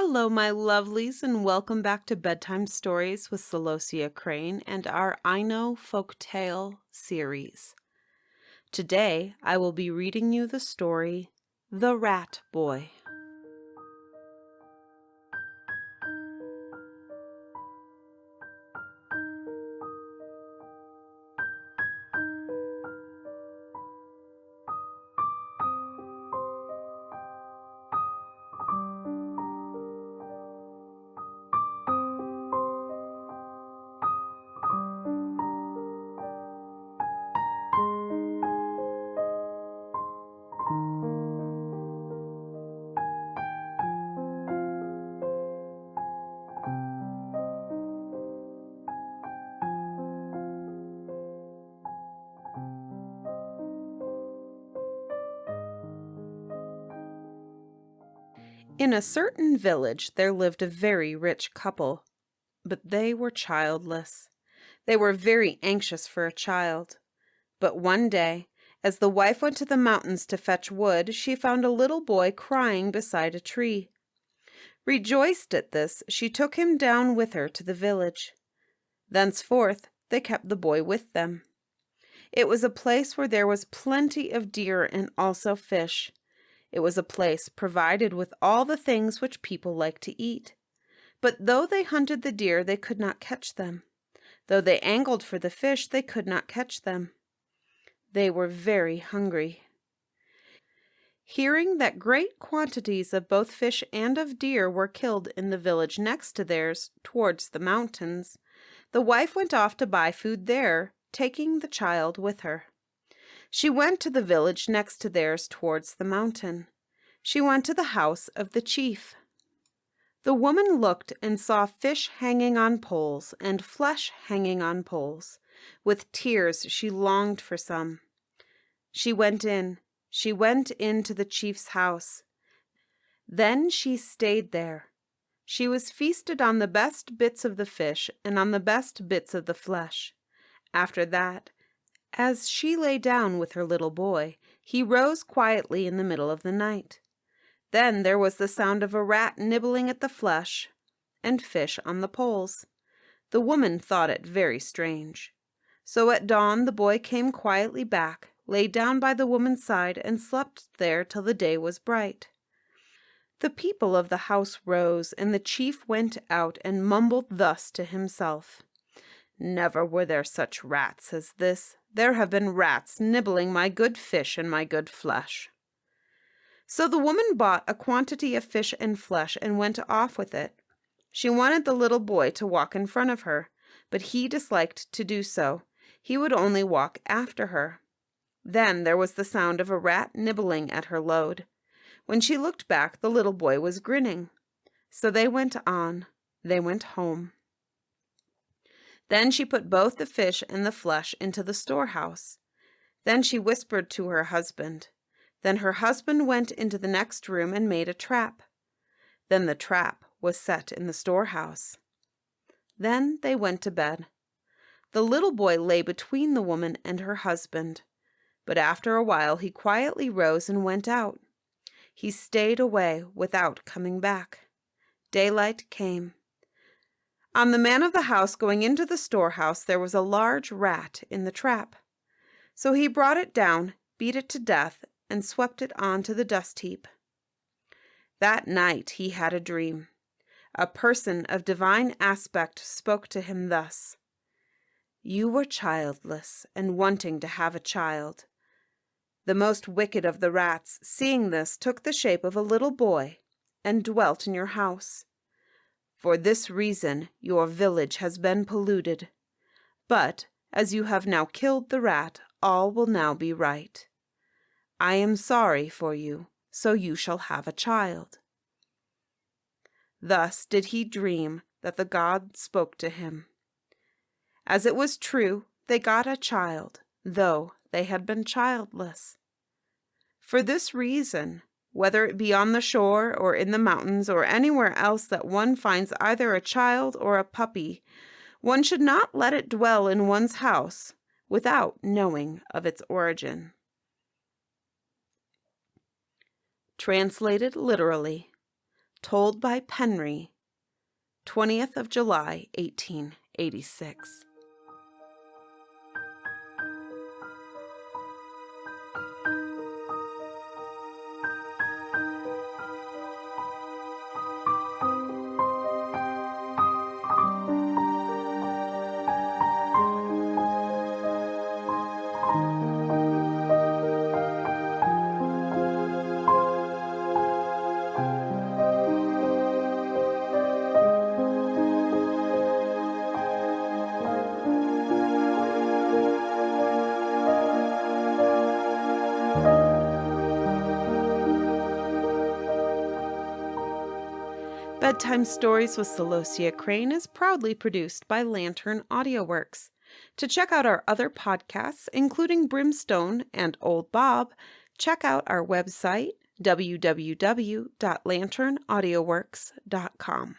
Hello, my lovelies, and welcome back to Bedtime Stories with Celosia Crane and our I Know Folktale series. Today, I will be reading you the story, The Rat Boy. In a certain village there lived a very rich couple, but they were childless. They were very anxious for a child. But one day, as the wife went to the mountains to fetch wood, she found a little boy crying beside a tree. Rejoiced at this, she took him down with her to the village. Thenceforth they kept the boy with them. It was a place where there was plenty of deer and also fish. It was a place provided with all the things which people like to eat. But though they hunted the deer, they could not catch them. Though they angled for the fish, they could not catch them. They were very hungry. Hearing that great quantities of both fish and of deer were killed in the village next to theirs, towards the mountains, the wife went off to buy food there, taking the child with her. She went to the village next to theirs towards the mountain. She went to the house of the chief. The woman looked and saw fish hanging on poles and flesh hanging on poles. With tears she longed for some. She went into the chief's house. Then she stayed there. She was feasted on the best bits of the fish and on the best bits of the flesh. After that, as she lay down with her little boy, he rose quietly in the middle of the night. Then there was the sound of a rat nibbling at the flesh and fish on the poles. The woman thought it very strange. So at dawn the boy came quietly back, lay down by the woman's side, and slept there till the day was bright. The people of the house rose, and the chief went out and mumbled thus to himself: "Never were there such rats as this. There have been rats nibbling my good fish and my good flesh." So the woman bought a quantity of fish and flesh and went off with it. She wanted the little boy to walk in front of her, but he disliked to do so. He would only walk after her. Then there was the sound of a rat nibbling at her load. When she looked back, the little boy was grinning. So they went on. They went home. Then she put both the fish and the flesh into the storehouse. Then she whispered to her husband. Then her husband went into the next room and made a trap. Then the trap was set in the storehouse. Then they went to bed. The little boy lay between the woman and her husband. But after a while he quietly rose and went out. He stayed away without coming back. Daylight came. On the man of the house going into the storehouse there was a large rat in the trap. So he brought it down, beat it to death, and swept it on to the dust heap. That night he had a dream. A person of divine aspect spoke to him thus: "You were childless and wanting to have a child." The most wicked of the rats, seeing this, took the shape of a little boy and dwelt in your house. For this reason your village has been polluted. But as you have now killed the rat, all will now be right. I am sorry for you, so you shall have a child. Thus did he dream that the god spoke to him. As it was true, they got a child, though they had been childless. For this reason, whether it be on the shore or in the mountains or anywhere else that one finds either a child or a puppy, one should not let it dwell in one's house without knowing of its origin. Translated literally, Told by Penry, 20th of July, 1886. Bedtime Stories with Celosia Crane is proudly produced by Lantern AudioWorks. To check out our other podcasts, including Brimstone and Old Bob, check out our website, www.lanternaudioworks.com.